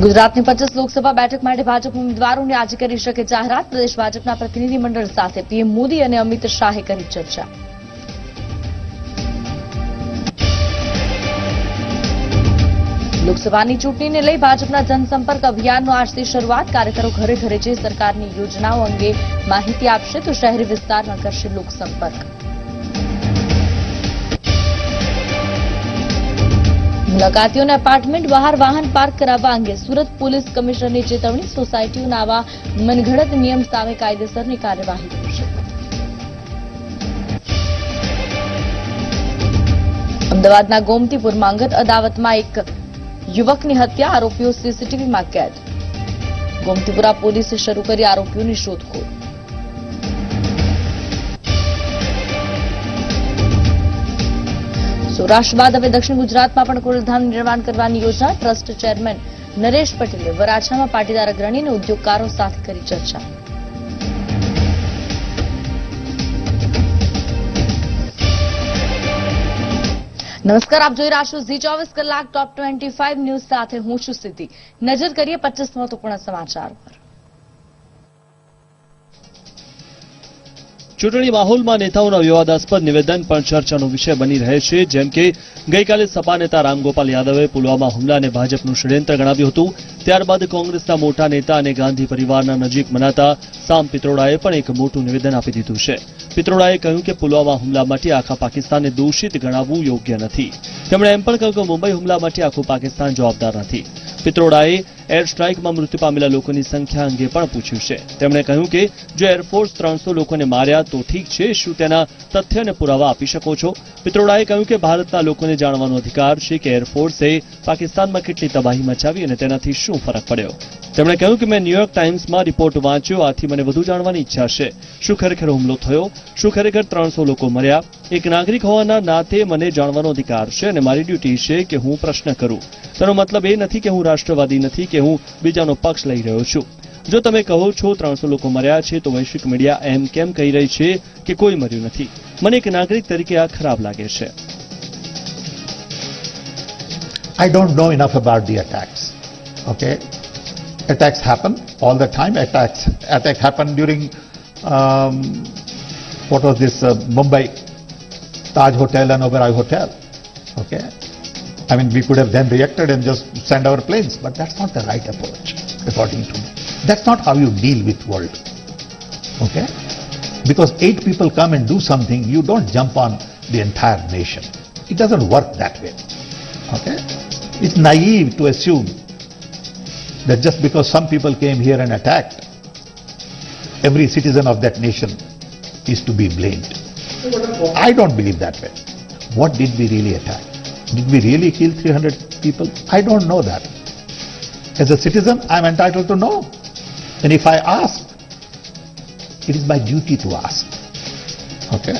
ગુજરાતની 25 લોકસભા બેઠક માટે ભાજપ ઉમેદવારોને આજે કરી શકે જાહેરાત. પ્રદેશ ભાજપના પ્રતિનિધિમંડળ સાથે પીએમ મોદી અને અમિત શાહે કરી ચર્ચા. લોકસભાની ચૂંટણીને લઈ ભાજપના જનસંપર્ક અભિયાનનો આજથી શરૂઆત. કાર્યકરો ઘરે ઘરે જઈ સરકારની યોજનાઓ અંગે માહિતી આપશે તો શહેરી વિસ્તારમાં કરશે લોકસંપર્ક. મુલાકાતીઓને એપાર્ટમેન્ટ બહાર વાહન પાર્ક કરાવવા અંગે સુરત પોલીસ કમિશનરની ચેતવણી. સોસાયટીઓના આવા મનઘડત નિયમ સામે કાયદેસરની કાર્યવાહી થશે. અમદાવાદના ગોમતીપુરમાં અંગત અદાવતમાં એક યુવકની હત્યા. આરોપીઓ સીસીટીવીમાં કેદ. ગોમતીપુરા પોલીસે શરૂ કરી આરોપીઓની શોધખોળ. સૌરાષ્ટ્ર બાદ હવે દક્ષિણ ગુજરાતમાં પણ ખોડલધામ નિર્માણ કરવાની યોજના. ટ્રસ્ટ ચેરમેન નરેશ પટેલે વરાછામાં પાટીદાર અગ્રણી અને ઉદ્યોગકારો સાથે કરી ચર્ચા. નમસ્કાર, આપ જોઈ રહ્યા છો ઝી 24 કલાક ટોપ 25 ન્યૂઝ સાથે હું છું સિદ્ધિ. નજર કરીએ 25 મહત્વપૂર્ણ સમાચાર પર. ચૂંટણી માહોલમાં નેતાઓના વિવાદાસ્પદ નિવેદન પણ ચર્ચાનો વિષય બની રહે છે. જેમ કે ગઈકાલે સપા નેતા રામગોપાલ યાદવે પુલવામા હુમલાને ભાજપનું ષડયંત્ર ગણાવ્યું હતું. ત્યારબાદ કોંગ્રેસના મોટા નેતા અને ગાંધી પરિવારના નજીક મનાતા સામ પિત્રોડાએ પણ એક મોટું નિવેદન આપી દીધું છે. પિત્રોડાએ કહ્યું કે પુલવામા હુમલા માટે આખા પાકિસ્તાનને દોષિત ગણાવવું યોગ્ય નથી. તેમણે એમ પણ કહ્યું કે મુંબઈ હુમલા માટે આખું પાકિસ્તાન જવાબદાર નથી. પિત્રોડાએ એર સ્ટ્રાઇકમાં મૃત્યુ પામેલા લોકોની સંખ્યા અંગે પણ પૂછ્યું છે. તેમણે કહ્યું કે જો એરફોર્સ 300 લોકોને માર્યા તો ઠીક છે, શું તેના તથ્ય અને પુરાવા આપી શકો છો? પિત્રોડાએ કહ્યું કે ભારતના લોકોને જાણવાનો અધિકાર છે કે એરફોર્સે પાકિસ્તાનમાં કેટલી તબાહી મચાવી અને તેનાથી શું ફરક પડ્યો. તેમણે કહ્યું કે મેં ન્યૂયોર્ક ટાઇમ્સમાં રિપોર્ટ વાંચ્યો, આથી મને વધુ જાણવાની ઈચ્છા છે. શું ખરેખર હુમલો થયો? શું ખરેખર 300 લોકો મર્યા? એક નાગરિક હોવાના નાતે મને જાણવાનો અધિકાર છે અને મારી ડ્યુટી છે કે હું પ્રશ્ન કરું. તેનો મતલબ એ નથી કે હું રાષ્ટ્રવાદી નથી કે હું બીજાનો પક્ષ લઈ રહ્યો છું. જો તમે કહો છો 300 લોકો મર્યા છે તો વૈશ્વિક મીડિયા એમ કેમ કહી રહી છે કે કોઈ મર્યું નથી? મને એક નાગરિક તરીકે આ ખરાબ લાગે છે. I don't know enough about the attacks. Okay, attacks happen all the time. Attack happened during what was this Mumbai Taj Hotel and Oberoi Hotel. Okay, I mean we could have then reacted and just send our planes, but that's not the right approach, according to me. That's not how you deal with world. Okay, because 8 people come and do something, you don't jump on the entire nation. It doesn't work that way. Okay, it's naive to assume that just because some people came here and attacked, every citizen of that nation is to be blamed. I don't believe that way. What did we really attack? Did we really kill 300 people? I don't know that. As a citizen, I'm entitled to know. And if I ask, it is my duty to ask. Okay?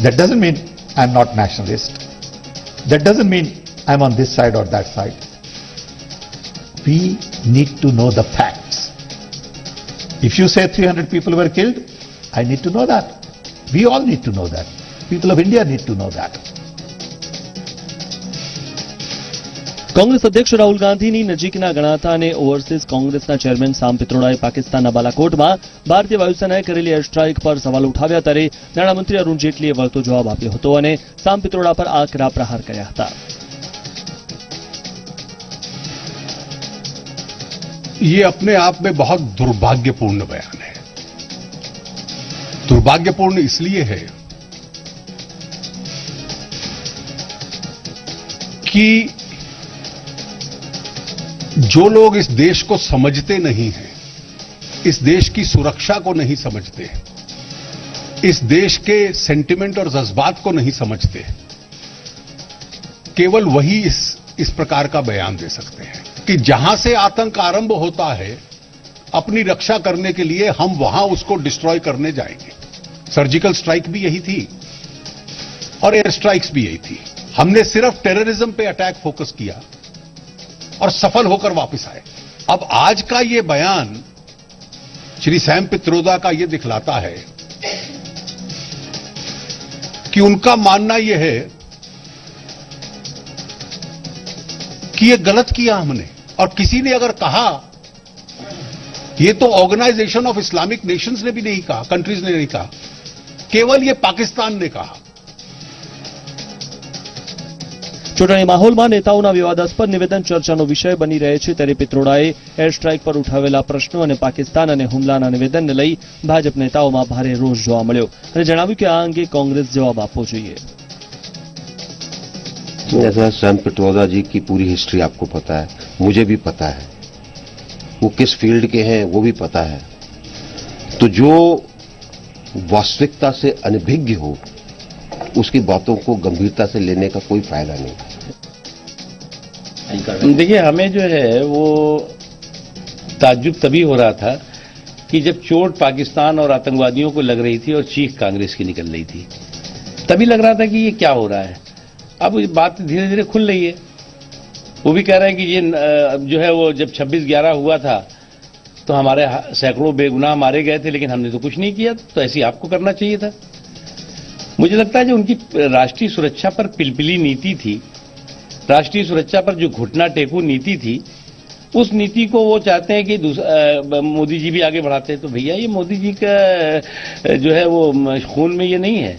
That doesn't mean I'm not nationalist. That doesn't mean I'm on this side or that side. We need to know the facts. If you say 300 people were killed, I need to know that. We all need to know that. People of India need to know that. Congress અધ્યક્ષ રાહુલ ગાંધીની નજીકના ગણાતા અને overseas કોંગ્રેસના chairman સામ પિત્રોડાએ પાકિસ્તાનના બાલાકોટમાં ભારતીય વાયુસેનાએ કરેલી એર સ્ટ્રાઇક પર સવાલ ઉઠાવ્યા ત્યારે નાણામંત્રી અરુણ જેટલીએ વળતો જવાબ આપ્યો હતો અને સામ પિત્રોડા પર આકરા પ્રહાર કર્યા હતા. ये अपने आप में बहुत दुर्भाग्यपूर्ण बयान है. दुर्भाग्यपूर्ण इसलिए है कि जो लोग इस देश को समझते नहीं हैं, इस देश की सुरक्षा को नहीं समझते, इस देश के सेंटिमेंट और जज्बात को नहीं समझते, केवल वही इस प्रकार का बयान दे सकते हैं कि जहां से आतंक आरंभ होता है, अपनी रक्षा करने के लिए हम वहां उसको डिस्ट्रॉय करने जाएंगे. सर्जिकल स्ट्राइक भी यही थी और एयर स्ट्राइक्स भी यही थी. हमने सिर्फ टेररिज्म पे अटैक फोकस किया और सफल होकर वापस आए. अब आज का ये बयान श्री सैम पित्रोदा का ये दिखलाता है कि उनका मानना यह है कि ये गलत किया हमने और किसी ने अगर कहा, ये तो ऑर्गेनाइजेशन ऑफ इस्लामिक नेशंस ने भी नहीं कहा, कंट्रीज ने नहीं कहा, केवल ये पाकिस्तान ने कहा। ચૂંટણી માહોલમાં નેતાઓના વિવાદાસ્પદ નિવેદન ચર્ચાનો વિષય બની રહે છે, ત્યારે પિત્રોડાએ એર સ્ટ્રાઇક પર ઉઠાવેલા પ્રશ્નો અને પાકિસ્તાન અને હુમલાના નિવેદનને લઈ ભાજપ નેતાઓમાં ભારે રોષ જોવા મળ્યો અને જણાવ્યું કે આ અંગે કોંગ્રેસ જવાબ આપવો જોઈએ। जैसा सैम पित्रोदा जी की पूरी हिस्ट्री आपको पता है, मुझे भी पता है, वो किस फील्ड के हैं वो भी पता है। तो जो वास्तविकता से अनभिज्ञ हो उसकी बातों को गंभीरता से लेने का कोई फायदा नहीं। देखिए, हमें जो है वो ताज्जुब तभी हो रहा था कि जब चोट पाकिस्तान और आतंकवादियों को लग रही थी और चीख कांग्रेस की निकल रही थी, तभी लग रहा था कि ये क्या हो रहा है। अब बात धीरे धीरे खुल रही है। वो भी कह रहे हैं कि ये जो है वो जब 26/11 हुआ था तो हमारे सैकड़ों बेगुनाह मारे गए थे, लेकिन हमने तो कुछ नहीं किया, तो ऐसे ही आपको करना चाहिए था। मुझे लगता है जो उनकी राष्ट्रीय सुरक्षा पर पिलपिली नीति थी, राष्ट्रीय सुरक्षा पर जो घुटना टेकू नीति थी, उस नीति को वो चाहते हैं कि मोदी जी भी आगे बढ़ाते हैं। तो भैया, ये मोदी जी का जो है वो खून में ये नहीं है।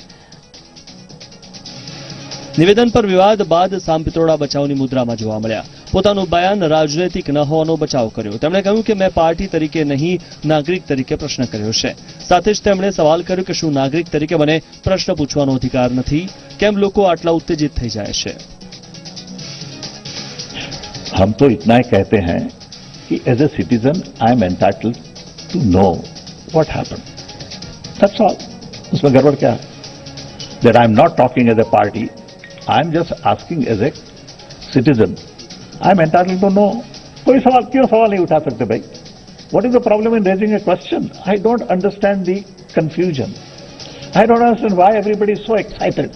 નિવેદન પર વિવાદ બાદ સામ પિત્રોડા બચાવની મુદ્રામાં જોવા મળ્યા। પોતાનું બયાન રાજનૈતિક ન હોવાનો બચાવ કર્યો। તેમણે કહ્યું કે મેં પાર્ટી તરીકે નહીં, નાગરિક તરીકે પ્રશ્ન કર્યો છે। સાથે જ તેમણે સવાલ કર્યો કે શું નાગરિક તરીકે મને પ્રશ્ન પૂછવાનો અધિકાર નથી? કેમ લોકો આટલા ઉત્તેજિત થઈ જાય છે? हम तो इतना ही कहते हैं कि as a citizen I am entitled to know what happened, that's all. उसमें गड़बड़ क्या है? That I am not talking as a party, I am just asking as a citizen, I am entitled to know. कोई सवाल क्यों सवाल नहीं उठा सकते भाई? What is the problem in raising a question? I don't understand the confusion, I don't understand why everybody is so excited.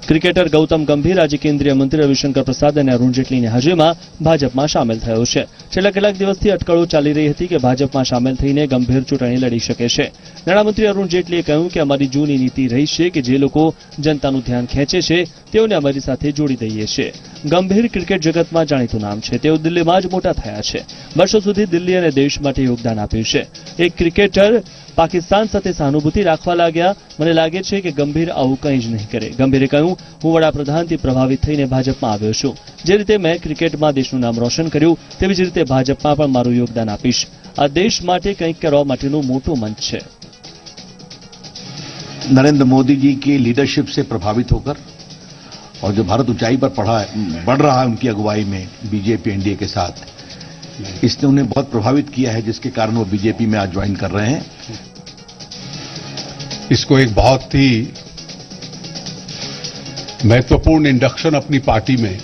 Cricketer Gautam ગંભીર આજે કેન્દ્રીય મંત્રી રવિશંકર પ્રસાદ અને અરુણ જેટલીની હાજરીમાં ભાજપમાં સામેલ થયો છે। છેલ્લા કેટલાક દિવસથી અટકળો ચાલી રહી હતી કે ભાજપમાં સામેલ થઈને ગંભીર ચૂંટણી લડી શકે છે। નાણામંત્રી અરુણ જેટલીએ કહ્યું કે અમારી જૂની નીતિ રહી છે કે જે લોકો જનતાનું ધ્યાન ખેંચે છે તેઓને અમારી સાથે જોડી દઈએ છીએ। ગંભીર ક્રિકેટ જગતમાં જાણીતું નામ છે। તેઓ દિલ્હીમાં જ મોટા થયા છે। વર્ષો સુધી દિલ્હી અને દેશ માટે યોગદાન આપ્યું છે। એક ક્રિકેટર પાકિસ્તાન સાથે સહાનુભૂતિ રાખવા લાગ્યા। મને લાગે છે કે ગંભીર આવું કંઈ જ નહીં કરે। ગંભીરે કહ્યું, હું વડાપ્રધાનથી પ્રભાવિત થઈને ભાજપમાં આવ્યો છું। જે રીતે મેં ક્રિકેટમાં દેશનું નામ રોશન કર્યું તેવી જ રીતે ભાજપમાં પણ મારું યોગદાન આપીશ। આ દેશ માટે કંઈક કરવા માટેનું મોટું મંચ છે। नरेंद्र मोदी जी की लीडरशिप से प्रभावित होकर और जो भारत ऊंचाई पर बढ़ रहा है उनकी अगुवाई में बीजेपी एनडीए के साथ, इसने उन्हें बहुत प्रभावित किया है, जिसके कारण वो बीजेपी में आज ज्वाइन कर रहे हैं। इसको एक बहुत ही महत्वपूर्ण इंडक्शन अपनी पार्टी में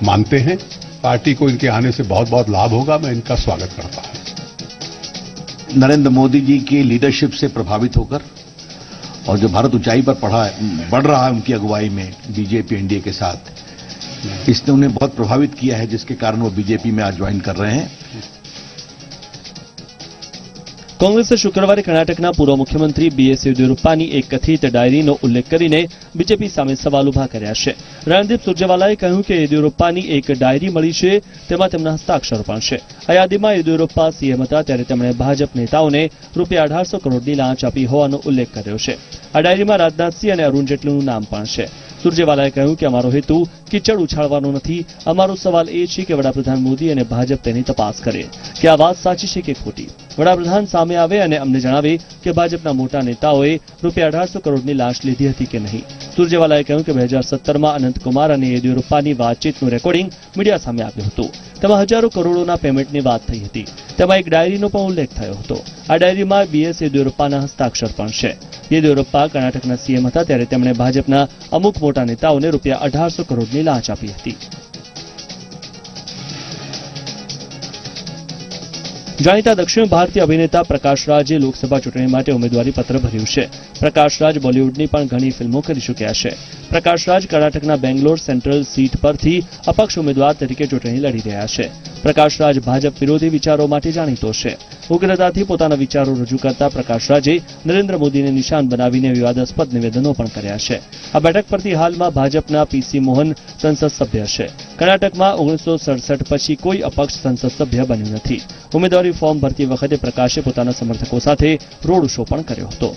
मानते हैं। पार्टी को इनके आने से बहुत बहुत लाभ होगा। मैं इनका स्वागत करता हूं। नरेंद्र मोदी जी की लीडरशिप से प्रभावित होकर और जो भारत ऊंचाई पर बढ़ रहा है उनकी अगुवाई में बीजेपी एनडीए के साथ, इसने उन्हें बहुत प्रभावित किया है, जिसके कारण वो बीजेपी में आज ज्वाइन कर रहे हैं। કોંગ્રેસે શુક્રવારે કર્ણાટકના પૂર્વ મુખ્યમંત્રી બીએસ યેદિયુરપ્પાની એક કથિત ડાયરીનો ઉલ્લેખ કરીને બીજેપી સામે સવાલ ઉભા કર્યા છે। રણદીપ સુરજેવાલાએ કહ્યું કે યેદિયુરપ્પાની એક ડાયરી મળી છે, તેમાં તેમના હસ્તાક્ષર પણ છે। આ યાદીમાં યેદિયુરપ્પા સીએમ હતા ત્યારે તેમણે ભાજપ નેતાઓને રૂપિયા 1800 કરોડની લાંચ આપી હોવાનો ઉલ્લેખ કર્યો છે। આ ડાયરીમાં રાજનાથસિંહ અને અરુણ જેટલીનું નામ પણ છે। સુરજેવાલાએ કહ્યું કે અમારો હેતુ કિચડ ઉછાળવાનો નથી। અમારો સવાલ એ છે કે વડાપ્રધાન મોદી અને ભાજપ તેની તપાસ કરે કે આ વાત સાચી છે કે ખોટી। વડાપ્રધાન સામે આવે અને અમને જણાવે કે ભાજપના મોટા નેતાઓએ રૂપિયા 1800 કરોડની લાંચ લીધી હતી કે નહીં। સુરજેવાલાએ કહ્યું કે 2017માં અનંતકુમાર અને યેદિયુરપ્પાની વાતચીતનું રેકોર્ડિંગ મીડિયા સામે આવ્યું હતું। તેમાં હજારો કરોડોના પેમેન્ટની વાત થઈ હતી। તેમાં એક ડાયરીનો પણ ઉલ્લેખ થયો હતો। આ ડાયરીમાં બીએસ યેદિયુરપ્પાના હસ્તાક્ષર પણ છે। યેદિયુરપ્પા કર્ણાટકના સીએમ હતા ત્યારે તેમણે ભાજપના અમુક મોટા નેતાઓને રૂપિયા 1800 કરોડની લાંચ આપી હતી। જાણીતા દક્ષિણ ભારતીય અભિનેતા પ્રકાશ રાજે લોકસભા ચૂંટણી માટે ઉમેદવારી પત્ર ભર્યું છે. પ્રકાશ રાજ બોલિવૂડની પણ ઘણી ફિલ્મો કરી ચૂક્યા છે. પ્રકાશ રાજ કર્ણાટકના બેંગ્લોર સેન્ટ્રલ સીટ પરથી અપક્ષ ઉમેદવાર તરીકે ચૂંટણી લડી રહ્યા છે. પ્રકાશ રાજ ભાજપ વિરોધી વિચારો માટે જાણીતો છે. ઉગ્રતાથી પોતાના વિચારો રજૂ કરતા પ્રકાશ રાજે નરેન્દ્ર મોદીને નિશાન બનાવીને વિવાદાસ્પદ નિવેદનો પણ કર્યા છે. આ બેઠક પરથી હાલમાં ભાજપના પીસી મોહન સંસદ સભ્ય છે. કર્ણાટકમાં 1967 પછી કોઈ અપક્ષ સંસદ સભ્ય બન્યું નથી. ઉમેદવારી ફોર્મ ભરતી વખતે પ્રકાશે પોતાના સમર્થકો સાથે રોડ શો પણ કર્યો હતો.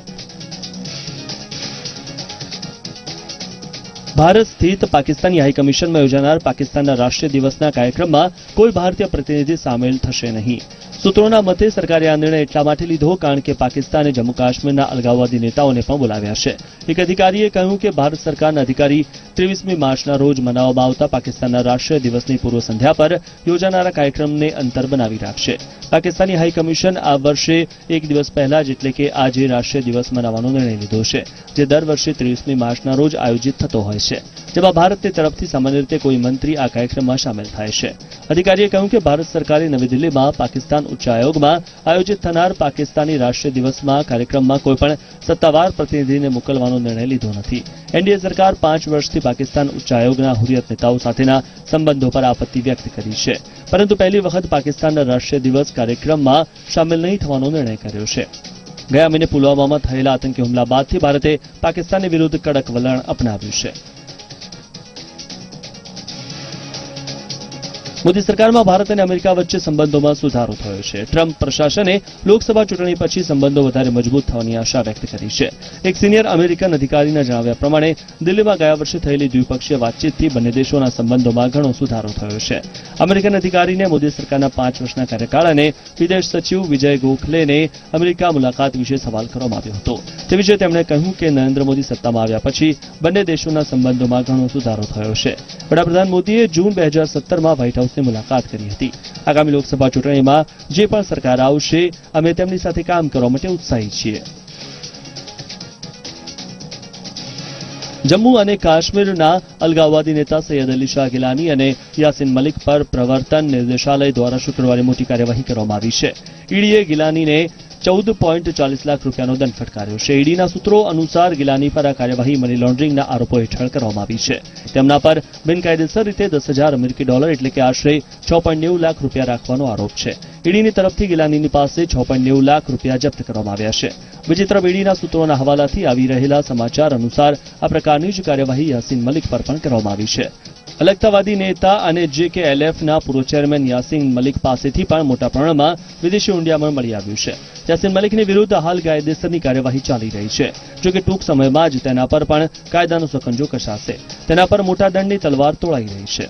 ભારત સ્થિત પાકિસ્તાની હાઈકમિશનમાં યોજાનાર પાકિસ્તાનના રાષ્ટ્રીય દિવસના કાર્યક્રમમાં કોઈ ભારતીય પ્રતિનિધિ સામેલ થશે નહીં. સૂત્રોના મતે સરકારે આ નિર્ણય એટલા માટે લીધો કારણ કે પાકિસ્તાને જમ્મુ કાશ્મીરના અલગાવવાદી નેતાઓને પણ બોલાવ્યા છે. એક અધિકારીએ કહ્યું કે ભારત સરકારના અધિકારી 23મી માર્ચના રોજ મનાવવામાં આવતા પાકિસ્તાનના રાષ્ટ્રીય દિવસની પૂર્વ સંધ્યા પર યોજાનારા કાર્યક્રમને અંતર બનાવી રાખશે. પાકિસ્તાની હાઈકમિશન આ વર્ષે એક દિવસ પહેલા જ એટલે કે આજે રાષ્ટ્રીય દિવસ મનાવવાનો નિર્ણય લીધો છે, જે દર વર્ષે 23મી માર્ચના રોજ આયોજિત થતો હોય છે, જેમાં ભારતની તરફથી સામાન્ય રીતે કોઈ મંત્રી આ કાર્યક્રમમાં સામેલ થાય છે. અધિકારીએ કહ્યું કે ભારત સરકારે નવી દિલ્હીમાં પાકિસ્તાન ઉચ્ચાયોગમાં આયોજિત થનાર પાકિસ્તાની રાષ્ટ્રીય દિવસમાં કાર્યક્રમમાં કોઈપણ સત્તાવાર પ્રતિનિધિને મોકલવાનો નિર્ણય લીધો નથી. એનડીએ સરકાર 5 વર્ષથી પાકિસ્તાન ઉચ્ચાયોગના હુરિયત નેતાઓ સાથેના સંબંધો પર આપત્તિ વ્યક્ત કરી છે, પરંતુ પહેલી વખત પાકિસ્તાનના રાષ્ટ્રીય દિવસ કાર્યક્રમમાં સામેલ નહીં થવાનો નિર્ણય કર્યો છે. ગયા મહિને પુલવામામાં થયેલા આતંકી હુમલા બાદથી ભારતે પાકિસ્તાનની વિરુદ્ધ કડક વલણ અપનાવ્યું છે. મોદી સરકારમાં ભારત અને અમેરિકા વચ્ચે સંબંધોમાં સુધારો થયો છે. ટ્રમ્પ પ્રશાસને લોકસભા ચૂંટણી પછી સંબંધો વધારે મજબૂત થવાની આશા વ્યક્ત કરી છે. એક સિનિયર અમેરિકન અધિકારીના જણાવ્યા પ્રમાણે દિલ્હીમાં ગયા વર્ષે થયેલી દ્વિપક્ષીય વાતચીતથી બંને દેશોના સંબંધોમાં ઘણો સુધારો થયો છે. અમેરિકન અધિકારીને મોદી સરકારના 5 વર્ષના કાર્યકાળ અને વિદેશ સચિવ વિજય ગોખલેને અમેરિકા મુલાકાત વિશે સવાલ કરવામાં આવ્યો હતો. તે વિશે તેમણે કહ્યું કે નરેન્દ્ર મોદી સત્તામાં આવ્યા પછી બંને દેશોના સંબંધોમાં ઘણો સુધારો થયો છે. વડાપ્રધાન મોદીએ જૂન 2017માં વ્હાઇટ હાઉસની મુલાકાત કરી હતી. આગામી લોકસભા ચૂંટણીમાં જે પણ સરકાર આવશે, અમે તેમની સાથે કામ કરવા માટે ઉત્સાહી છીએ. જમ્મુ અને કાશ્મીરના અલગાવવાદી નેતા સૈયદ અલી શાહ ગિલાની અને યાસીન મલિક પર પ્રવર્તન નિર્દેશાલય દ્વારા શુક્રવારે મોટી કાર્યવાહી કરવામાં આવી છે. ઈડીએ ગિલાનીને 14.40 લાખ રૂપિયાનો દંડ ફટકાર્યો છે. ઈડીના સૂત્રો અનુસાર ગિલાની પર આ કાર્યવાહી મની લોન્ડરિંગના આરોપો હેઠળ કરવામાં આવી છે. તેમના પર બિનકાયદેસર રીતે $10,000 અમેરિકી એટલે કે આશરે 6.90 લાખ રૂપિયા રાખવાનો આરોપ છે. ઈડીની તરફથી ગિલાનીની પાસે 6.90 લાખ રૂપિયા જપ્ત કરવામાં આવ્યા છે. બીજી તરફ ઈડીના સૂત્રોના હવાલાથી આવી રહેલા સમાચાર અનુસાર આ પ્રકારની જ કાર્યવાહી યાસીન મલિક પર પણ કરવામાં આવી છે. અલગતાવાદી નેતા અને JKLFના પૂર્વ ચેરમેન યાસીન મલિક પાસેથી પણ મોટા પ્રમાણમાં વિદેશી ઊંડિયામણ મળી આવ્યું છે. યાસીન મલિકની વિરુદ્ધ હાલ કાયદેસરની કાર્યવાહી ચાલી રહી છે. જોકે ટૂંક સમયમાં જ તેના પર પણ કાયદાનો સકંજો કસાશે. તેના પર મોટા દંડની તલવાર તોળાઈ રહી છે.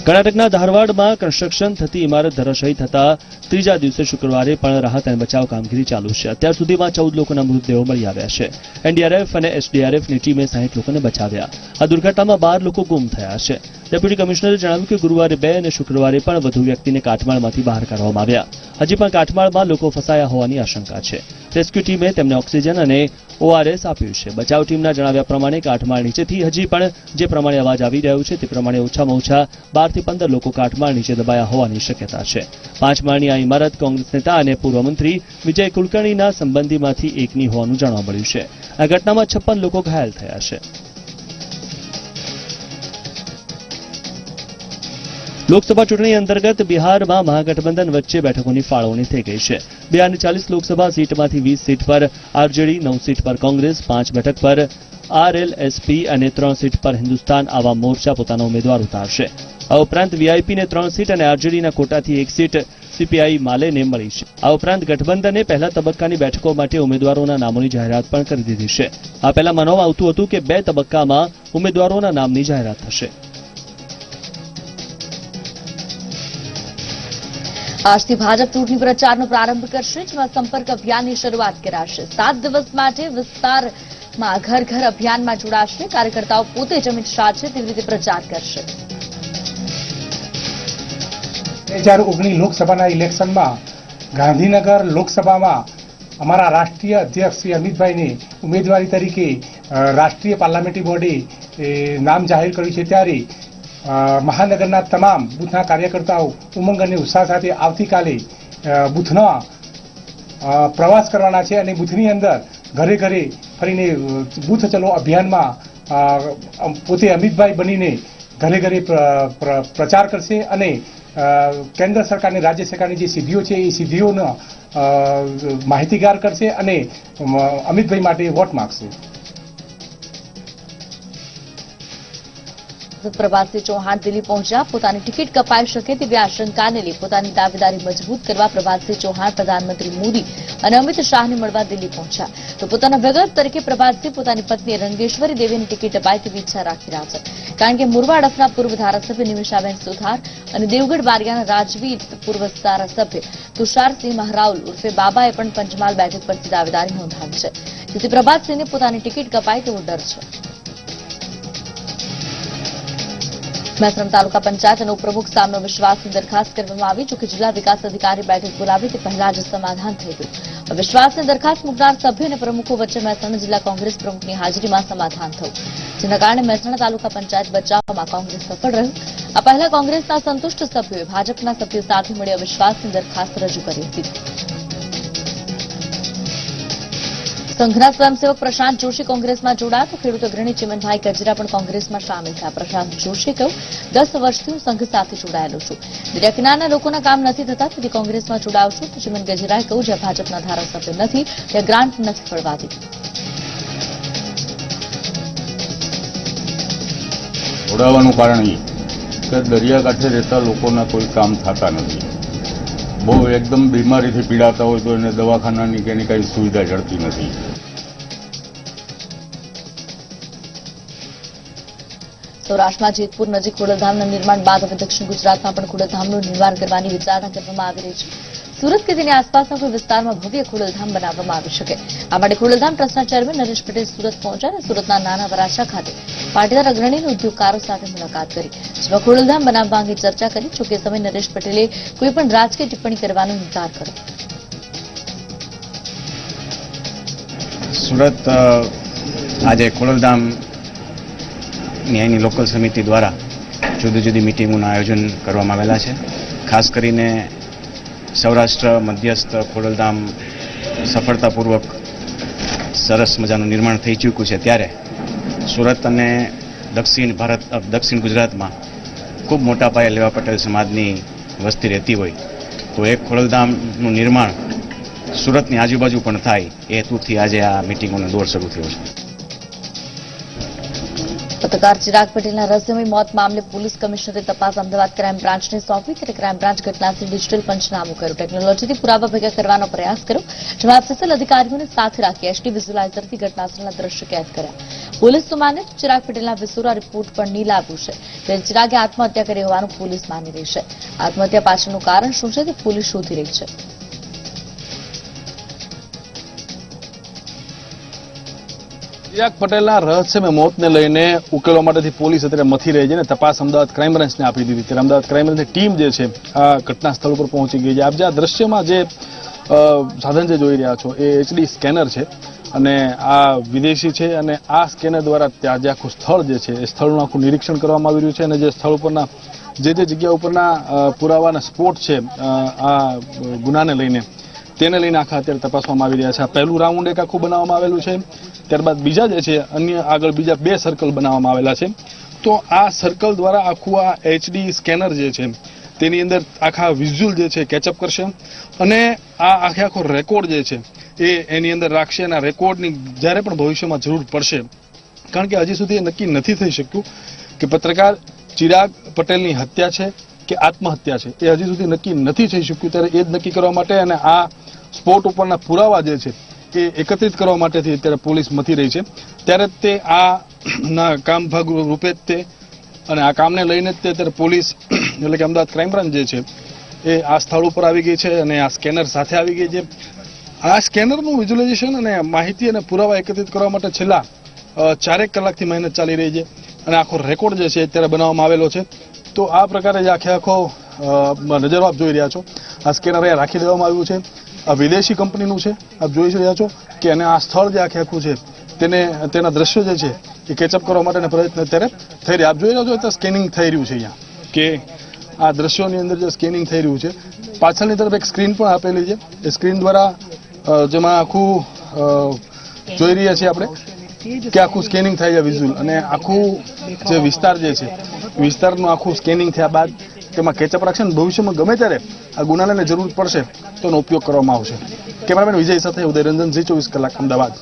કર્ણાટકના ધારવાડમાં કન્સ્ટ્રક્શન થતી ઇમારત ધરાશાયી થતા ત્રીજા દિવસે શુક્રવારે પણ રાહત અને બચાવ કામગીરી ચાલુ છે. અત્યાર સુધીમાં 14 લોકોના મૃતદેહો મળી આવ્યા છે. એનડીઆરએફ અને એસડીઆરએફની ટીમે 60 લોકોને બચાવ્યા. આ દુર્ઘટનામાં 12 લોકો ગુમ થયા છે. ડેપ્યુટી કમિશનરે જણાવ્યું કે ગુરુવારે 2 અને શુક્રવારે પણ વધુ વ્યક્તિને કાટમાળમાંથી બહાર કાઢવામાં આવ્યા. હજી પણ કાટમાળમાં લોકો ફસાયા હોવાની આશંકા છે. રેસ્ક્યુ ટીમે તેમને ઓક્સિજન અને ORS આપ્યું છે. બચાવ ટીમના જણાવ્યા પ્રમાણે કાટમાળ નીચેથી હજી પણ જે પ્રમાણે અવાજ આવી રહ્યો છે તે પ્રમાણે ઓછામાં ઓછા 12 થી 15 લોકો કાટમાળ નીચે દબાયા હોવાની શક્યતા છે. 5 માળની આ ઇમારત કોંગ્રેસ નેતા અને પૂર્વ મંત્રી વિજય કુલકર્ણીના સંબંધીમાંથી એકની હોવાનું જાણવા મળ્યું છે. આ ઘટનામાં 56 લોકો ઘાયલ થયા છે. લોકસભા ચૂંટણી અંતર્ગત બિહારમાં મહાગઠબંધન વચ્ચે બેઠકોની ફાળવણી થઈ ગઈ છે. બિહારની 40 લોકસભા સીટમાંથી 20 સીટ પર આરજેડી, 9 સીટ પર કોંગ્રેસ, 5 બેઠક પર RLSP અને 3 સીટ પર હિન્દુસ્તાન આવામ મોરચા પોતાના ઉમેદવાર ઉતારશે. આ ઉપરાંત વીઆઈપીને 3 સીટ અને આરજેડીના કોટાથી 1 સીટ CPI માલેને મળી છે. આ ઉપરાંત ગઠબંધને પહેલા તબક્કાની બેઠકો માટે ઉમેદવારોના નામોની જાહેરાત પણ કરી દીધી છે. આ પહેલા માનવામાં આવતું હતું કે 2 તબક્કામાં ઉમેદવારોના નામની જાહેરાત થશે. આજથી ભાજપ ચૂંટણી પ્રચારનો પ્રારંભ કરશે, જેમાં સંપર્ક અભિયાનની શરૂઆત કરાશે. 7 દિવસ માટે વિસ્તારમાં ઘર ઘર અભિયાનમાં જોડાશે. કાર્યકર્તાઓ પોતે જ અમિત શાહ છે તેવી રીતે પ્રચાર કરશે. 2019 લોકસભાના ઇલેક્શનમાં ગાંધીનગર લોકસભામાં અમારા રાષ્ટ્રીય અધ્યક્ષ શ્રી અમિતભાઈની ઉમેદવારી તરીકે રાષ્ટ્રીય પાર્લામેન્ટરી બોડી નામ જાહેર કર્યું છે. ત્યારે મહાનગરના તમામ બૂથના કાર્યકર્તાઓ ઉમંગ અને ઉત્સાહ સાથે આવતીકાલે બૂથના પ્રવાસ કરવાના છે અને બૂથની અંદર ઘરે ઘરે ફરીને બૂથ ચલો અભિયાનમાં પોતે અમિતભાઈ બનીને ઘરે ઘરે પ્રચાર કરશે અને કેન્દ્ર સરકારની રાજ્ય સરકારની જે સિદ્ધિઓ છે એ સિદ્ધિઓનો માહિતીગાર કરશે અને અમિતભાઈ માટે વોટ માંગશે. પ્રભાતસિંહ ચૌહાણ દિલ્હી પહોંચ્યા. પોતાની ટિકિટ કપાઈ શકે તેવી આશંકાને લઈ પોતાની દાવેદારી મજબૂત કરવા પ્રભાતસિંહ ચૌહાણ પ્રધાનમંત્રી મોદી અને અમિત શાહને મળવા દિલ્હી પહોંચ્યા. તો પોતાના વિકલ્પ તરીકે પ્રભાતસિંહ પોતાની પત્ની રંગેશ્વરી દેવીની ટિકિટ અપાય તેવી ઈચ્છા રાખી રહ્યા છે. કારણ કે મુરબાડ અફના પૂર્વ ધારાસભ્ય નિમિષાબેન સુથાર અને દેવગઢ બારિયાના રાજવી પૂર્વ ધારાસભ્ય તુષારસિંહ મહરાઉલ ઉર્ફે બાબાએ પણ પંચમહાલ બેઠક પરથી દાવેદારી નોંધાવી છે. જેથી પ્રભાતસિંહને પોતાની ટિકિટ કપાય તેવો ડર છે. મહેસાણા તાલુકા પંચાયત અને ઉપપ્રમુખ સામે વિશ્વાસની દરખાસ્ત કરવામાં આવી. જોકે જિલ્લા વિકાસ અધિકારી બેઠક બોલાવી તે પહેલા જ સમાધાન થઈ ગયું. વિશ્વાસની દરખાસ્ત મૂકનાર સભ્ય અને પ્રમુખો વચ્ચે મહેસાણા જિલ્લા કોંગ્રેસ પ્રમુખની હાજરીમાં સમાધાન થયું, જેના કારણે મહેસાણા તાલુકા પંચાયત બચાવવામાં કોંગ્રેસ સફળ રહ્યું. આ પહેલા કોંગ્રેસના સંતુષ્ટ સભ્યોએ ભાજપના સભ્યો સાથે મળી અવિશ્વાસની દરખાસ્ત રજૂ કરી હતી. સંઘના સ્વયંસેવક પ્રશાંત જોશી કોંગ્રેસમાં જોડાયા તો ખેડૂત અગ્રણી ચિમનભાઈ ગજરા પણ કોંગ્રેસમાં સામેલ થયા. પ્રશાંત જોશીએ કહ્યું, 10 વર્ષથી હું સંઘ સાથે જોડાયેલો છું. દરિયા કિનારાના લોકોના કામ નથી થતા તેથી કોંગ્રેસમાં જોડાઉં છું. તો ચિમન ગજરાએ કહ્યું, જ્યાં ભાજપના ધારાસભ્ય નથી ત્યાં ગ્રાન્ટ નથી ફળવાતી. જોડાવાનું કારણ એ કે દરિયાકાંઠે રહેતા લોકોના કોઈ કામ થતા નથી. બહુ એકદમ બીમારીથી પીડાતા હોય તો એને દવાખાનાની કે એની કઈ સુવિધા જળતી નથી. સૌરાષ્ટ્રમાં જેતપુર નજીક ખોડલધામના નિર્માણ બાદ હવે દક્ષિણ ગુજરાતમાં પણ ખોડલધામનું નિર્માણ કરવાની વિચારણા કરવામાં આવી રહી છે. સુરત કે તેની આસપાસના કોઈ વિસ્તારમાં ભવ્ય ખોડલધામ બનાવવામાં આવી શકે. આ માટે ખોડલધામ ટ્રસ્ટના ચેરમેન નરેશ પટેલ સુરત પહોંચ્યા અને સુરતના નાના વરાછા ખાતે પાટીદાર અગ્રણી અને ઉદ્યોગકારો સાથે મુલાકાત કરી, જેમાં ખોડલધામ બનાવવા અંગે ચર્ચા કરી. જોકે સમય નરેશ પટેલે કોઈપણ રાજકીય ટિપ્પણી કરવાનો ઇનકાર કર્યો. સુરત આજે ખોડલધામ ન્યાયની લોકલ સમિતિ દ્વારા જુદી જુદી મિટિંગોનું આયોજન કરવામાં આવેલા છે. ખાસ કરીને સૌરાષ્ટ્ર મધ્યસ્થ ખોડલધામ સફળતાપૂર્વક સરસ મજાનું નિર્માણ થઈ ચૂક્યું છે, ત્યારે સુરત અને દક્ષિણ ગુજરાતમાં ખૂબ મોટા પાયે લેવા પટેલ સમાજની વસ્તી રહેતી હોય તો એક ખોડલધામનું નિર્માણ સુરતની આજુબાજુ પણ થાય એ હેતુથી આજે આ મિટિંગોનો દોર શરૂ થયો છે. પત્રકાર ચિરાગ પટેલના રહસ્યમય મોત મામલે પોલીસ કમિશનરે તપાસ અમદાવાદ ક્રાઇમ બ્રાન્ચને સોંપી, ત્યારે ક્રાઇમ બ્રાન્ચ ઘટનાથી ડિજિટલ પંચનામું કર્યું, ટેકનોલોજીથી પુરાવા ભેગા કરવાનો પ્રયાસ કર્યો, જેમાં એફએસએલ અધિકારીઓને સાથે રાખી એસટી વિઝ્યુલાઇઝરથી ઘટનાસ્થળના દ્રશ્ય કેદ કર્યા. પોલીસ તો માને ચિરાગ પટેલના વિસોરા રિપોર્ટ પણ નીલાવ્યું છે, ત્યારે ચિરાગે આત્મહત્યા કરી હોવાનું પોલીસ માની રહી છે. આત્મહત્યા પાછળનું કારણ શું છે તે પોલીસ શોધી રહી છે. ચિરાગ પટેલના રહસ્યમય મોતને લઈને ઉકેલવા માટેથી પોલીસ અત્યારે મથી રહી છે અને તપાસ અમદાવાદ ક્રાઇમ બ્રાન્ચને આપી દીધી. ત્યારે અમદાવાદ ક્રાઇમ બ્રાન્ચની ટીમ જે છે આ ઘટના સ્થળ ઉપર પહોંચી ગઈ છે. આપ જે આ દ્રશ્યમાં જે સાધન જે જોઈ રહ્યા છો એ એચડી સ્કેનર છે અને આ વિદેશી છે અને આ સ્કેનર દ્વારા ત્યાં જે આખું સ્થળ જે છે એ સ્થળનું આખું નિરીક્ષણ કરવામાં આવી રહ્યું છે અને જે સ્થળ ઉપરના જે જગ્યા ઉપરના પુરાવાના સ્પોટ છે આ ગુનાને લઈને તેને લઈને આખા અત્યારે તપાસવામાં આવી રહ્યા છે. આ પહેલું રાઉન્ડ એક આખું બનાવવામાં આવેલું છે, ત્યારબાદ બીજા જે છે અન્ય આગળ બીજા 2 સર્કલ બનાવવામાં આવેલા છે. તો આ સર્કલ દ્વારા આખું આ એચડી સ્કેનર જે છે તેની અંદર આખા વિઝ્યુઅલ જે છે કેચઅપ કરશે અને આ આખો રેકોર્ડ જે છે એ એની અંદર રાખશે અને આ રેકોર્ડની જ્યારે પણ ભવિષ્યમાં જરૂર પડશે, કારણ કે હજી સુધી એ નક્કી નથી થઈ શક્યું કે પત્રકાર ચિરાગ પટેલની હત્યા છે કે આત્મહત્યા છે, એ હજી સુધી નક્કી નથી થઈ શક્યું. ત્યારે એ જ નક્કી કરવા માટે અને આ સ્પોટ ઉપરના પુરાવા જે છે એ એકત્રિત કરવા માટેથી અત્યારે પોલીસ મથી રહી છે. ત્યારે તે આ ના કામ ભાગ રૂપે જ તે અને આ કામને લઈને જ તે અત્યારે પોલીસ એટલે કે અમદાવાદ ક્રાઇમ બ્રાન્ચ જે છે એ આ સ્થળ ઉપર આવી ગઈ છે અને આ સ્કેનર સાથે આવી ગઈ છે. આ સ્કેનરનું વિઝ્યુલાઇઝેશન અને માહિતી અને પુરાવા એકત્રિત કરવા માટે છેલ્લા 4 કલાકથી મહેનત ચાલી રહી છે અને આખો રેકોર્ડ જે છે અત્યારે બનાવવામાં આવેલો છે. તો આ પ્રકારે જે આખો નજરો આપ જોઈ રહ્યા છો, આ સ્કેનર અહીંયા રાખી દેવામાં આવ્યું છે. આ વિદેશી કંપનીનું છે, આપ જોઈ રહ્યા છો કે અને આ સ્થળ જે આખું છે તેના દ્રશ્યો જે છે એ કેચઅપ કરવા માટેના પ્રયત્ન અત્યારે થઈ રહ્યા. આપ જોઈ રહ્યો છો તો સ્કેનિંગ થઈ રહ્યું છે અહીંયા, કે આ દ્રશ્યોની અંદર જે સ્કેનિંગ થઈ રહ્યું છે, પાછળની તરફ એક સ્ક્રીન પણ આપેલી છે. એ સ્ક્રીન દ્વારા જેમાં આખું જોઈ રહ્યા છીએ આપણે કે આખું સ્કેનિંગ થાય છે વિઝ્યુઅલ, અને આખું જે વિસ્તાર જે છે વિસ્તારનું આખું સ્કેનિંગ થયા બાદ તેમાં કેચઅપ રાખશે ને ભવિષ્યમાં ગમે ત્યારે આ ગુનાને જરૂર પડશે તો એનો ઉપયોગ કરવામાં આવશે. કેમેરામેન વિજય સાથે ઉદયરંજન, ઝી 24 કલાક, અમદાવાદ.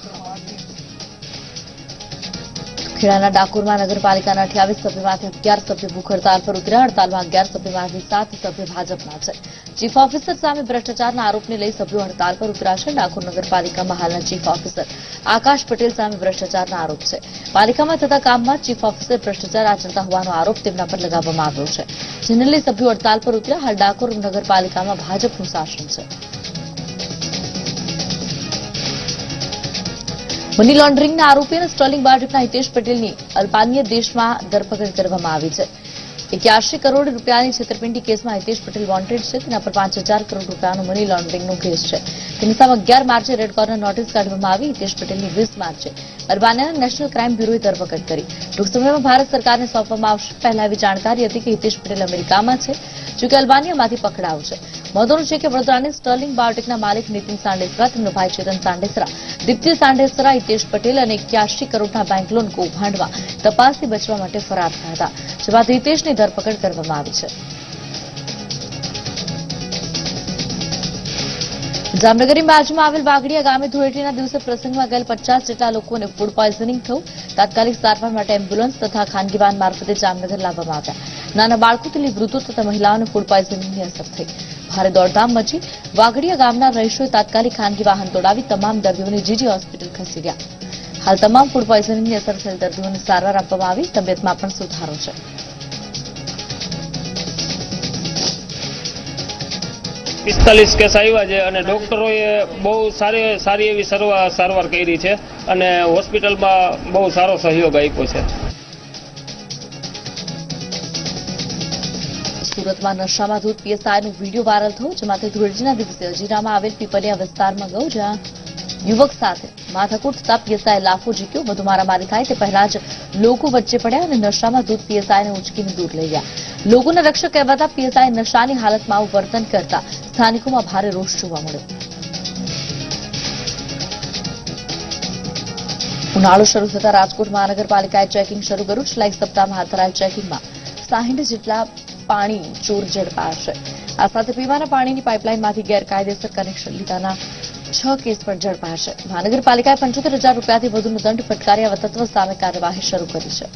ખેડાના ડાકોરમાં નગરપાલિકાના 28 સભ્યોમાંથી 11 સભ્યો ભૂખ હડતાલ પર ઉતર્યા. હડતાલમાં 11 સભ્યોમાંથી 7 સભ્યો ભાજપના છે. ચીફ ઓફિસર સામે ભ્રષ્ટાચારના આરોપને લઈ સભ્યો હડતાલ પર ઉતર્યા છે. ડાકોર નગરપાલિકામાં હાલના ચીફ ઓફિસર આકાશ પટેલ સામે ભ્રષ્ટાચારના આરોપ છે. પાલિકામાં થતા કામમાં ચીફ ઓફિસર ભ્રષ્ટાચાર આચરતા હોવાનો આરોપ તેમના પર લગાવવામાં આવ્યો છે, જેને લઈ સભ્યો હડતાલ પર ઉતર્યા. હાલ ડાકોર નગરપાલિકામાં ભાજપનું શાસન છે. મની લોન્ડરિંગના આરોપી અને સ્ટર્લિંગ ભાજપના હિતેશ પટેલની અલ્બાનિયા દેશમાં ધરપકડ કરવામાં આવી છે. 81 કરોડ રૂપિયાની છેતરપિંડી કેસમાં હિતેશ પટેલ વોન્ટેડ છે. તેના પર 5000 કરોડ રૂપિયાનો મની લોન્ડરિંગનો કેસ છે. તેની સામે 11 માર્ચે રેડ કોર્નર નોટિસ કાઢવામાં આવી. હિતેશ પટેલની 20 માર્ચે અલ્બાનિયાના નેશનલ ક્રાઇમ બ્યુરોએ ધરપકડ કરી. ટૂંક સમયમાં ભારત સરકારને સોંપવામાં આવશે. પહેલા એવી જાણકારી હતી કે હિતેશ પટેલ અમેરિકામાં છે, જોકે અલ્બાનિયામાંથી પકડાવ છે. મહત્વનું છે કે વડોદરાની સ્ટર્લિંગ બાયોટેકના માલિક નીતિન સાંડેસરા, તેમનો ભાઈ ચેતન સાંડેસરા, દીપ્તિ સાંડેસરા, હિતેશ પટેલ અને 81 કરોડના બેંક લોન કૌભાંડમાં તપાસથી બચવા માટે ફરાર થયા હતા, જે બાદ હિતેશની ધરપકડ કરવામાં આવી છે. જામનગરની બાજુમાં આવેલ વાગડિયા ગામે ધૂળેટીના દિવસે પ્રસંગમાં ગયેલ 50 જેટલા લોકોને ફૂડ પોઈઝનિંગ થયું. તાત્કાલિક સારવાર માટે એમ્બ્યુલન્સ તથા ખાનગી વાહન મારફતે જામનગર લાવવામાં આવ્યા. નાના બાળકોથી લઈ વૃદ્ધો તથા મહિલાઓને ફૂડ પોઈઝનિંગની અસર થઈ. ભારે દોડધામ મચી. વાગડિયા ગામના રહીશોએ તાત્કાલિક ખાનગી વાહન દોડાવી તમામ દર્દીઓને જીજી હોસ્પિટલ ખસેડ્યા. હાલ તમામ ફૂડ પોઈઝનિંગની અસર થયેલ દર્દીઓને સારવાર આપવામાં આવી. તબિયતમાં પણ સુધારો છે. પિસ્તાલીસ કેસ આવ્યા છે અને ડોક્ટરોએ બહુ સારી એવી સારવાર કરી છે અને હોસ્પિટલમાં બહુ સારો સહયોગ આપ્યો છે. સુરતમાં નશામાં ધૂત પીએસઆઈનો વિડીયો વાયરલ થયો, જેમાંથી ધૂળેટીના દિવસે અજીરામાં આવેલ પીપલિયા વિસ્તારમાં ગયો, જ્યાં યુવક સાથે માથાકૂટ થતા પીએસઆઈ લાફો ઝીક્યો. વધુ મારામારી થાય તે પહેલા જ લોકો વચ્ચે પડ્યા અને નશામાં ધૂત પીએસઆઈને ઉંચકીને દૂર લઈ ગયા. લોકોના રક્ષક કહેવાતા પીએસઆઈ નશાની હાલતમાં આવું વર્તન કરતા સ્થાનિકોમાં ભારે રોષ જોવા મળ્યો. ઉનાળો શરૂ થતા રાજકોટ મહાનગરપાલિકાએ ચેકિંગ શરૂ કર્યું. છેલ્લા એક સપ્તાહમાં હાથ ધરાયેલ ચેકિંગમાં 60 જેટલા પાણી ચોર ઝડપાયા છે. આ સાથે પીવાના પાણીની પાઇપલાઇનમાંથી ગેરકાયદેસર કનેક્શન લીધાના 6 કેસ પણ ઝડપાયા છે. મહાનગરપાલિકાએ 75,000 રૂપિયાથી વધુનો દંડ ફટકારી આ તત્વ સામે કાર્યવાહી શરૂ કરી છે.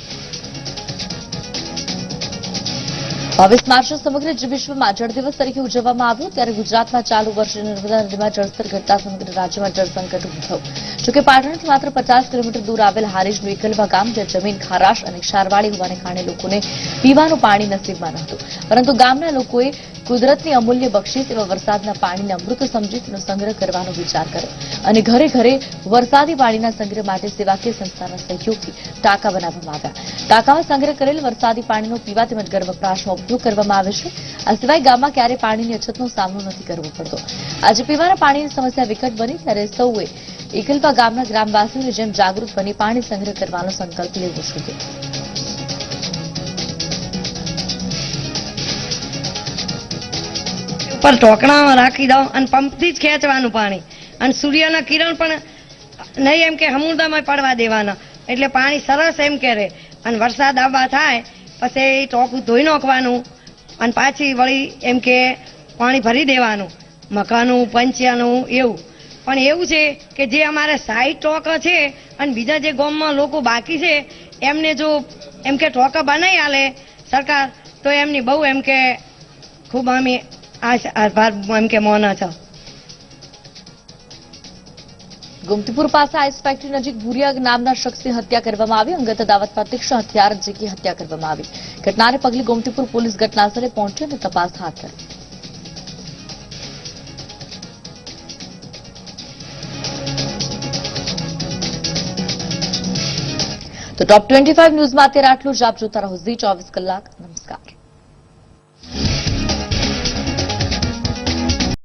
22 માર્ચે સમગ્ર વિશ્વમાં જળ દિવસ તરીકે ઉજવવામાં આવ્યો, ત્યારે ગુજરાતમાં ચાલુ વર્ષે નર્મદા નદીમાં જળસ્તર ઘટતા સમગ્ર રાજ્યમાં જળ સંકટ ઉભું થયું. જોકે પાટણથી માત્ર 50 કિલોમીટર દૂર આવેલ હારીજનું એકલવા ગામ, જ્યાં જમીન ખારાશ અને ક્ષારવાળી હોવાને કારણે લોકોને પીવાનું પાણી નસીબમાં નહોતું, પરંતુ ગામના લોકોએ કુદરતની અમૂલ્ય બક્ષિસ એવા વરસાદના પાણીને અમૃત સમજી તેનો સંગ્રહ કરવાનો વિચાર કર્યો અને ઘરે ઘરે વરસાદી પાણીના સંગ્રહ માટે સેવાકીય સંસ્થાના સહયોગથી ટાંકા બનાવવામાં આવ્યા. ટાંકામાં સંગ્રહ કરેલ વરસાદી પાણીનો પીવા તેમજ ઘર વપરાશમાં ઉપયોગ કરવામાં આવે છે. આ સિવાય ગામમાં ક્યારેય પાણીની અછતનો સામનો નથી કરવો પડતો. આજે પીવાના પાણીની સમસ્યા વિકટ બની ત્યારે સૌએ એકલવા ગામના ગ્રામવાસીઓની જેમ જાગૃત બની પાણી સંગ્રહ કરવાનો સંકલ્પ લેવો જોઈએ. ઉપર ઢોકણામાં રાખી દો અને પંપથી જ ખેંચવાનું પાણી, અને સૂર્યના કિરણ પણ નહીં એમ કે સમુદ્રમાં પડવા દેવાના, એટલે પાણી સરસ એમ કે રહે. અને વરસાદ આવવા થાય પછી ટોકું ધોઈ નાખવાનું અને પાછી વળી એમ કે પાણી ભરી દેવાનું, મકાનું પંચ્યાનું એવું. પણ એવું છે કે જે અમારે 60 ટોકા છે અને બીજા જે ગામમાં લોકો બાકી છે એમને જો એમ કે ટોકા બનાવી આલે સરકાર તો એમની બહુ એમ કે ખૂબ અમે આભાર એમ કે મોના છે. ગોમતીપુર પાસે આઈસ ફેક્ટરી નજીક ભૂરિયા નામના શખ્સની હત્યા કરવામાં આવી. અંગત દાવતમાં તીક્ષ્ણ હથિયાર ઝીકી હત્યા કરવામાં આવી. ઘટનાને પગલે ગોમતીપુર પોલીસ ઘટનાસ્થળે પહોંચી અને તપાસ હાથ ધરી. તો ટોપ 25 ન્યૂઝમાં અત્યારે આટલું જ. આપ જોતા રહો ઝી 24 કલાક. નમસ્કાર.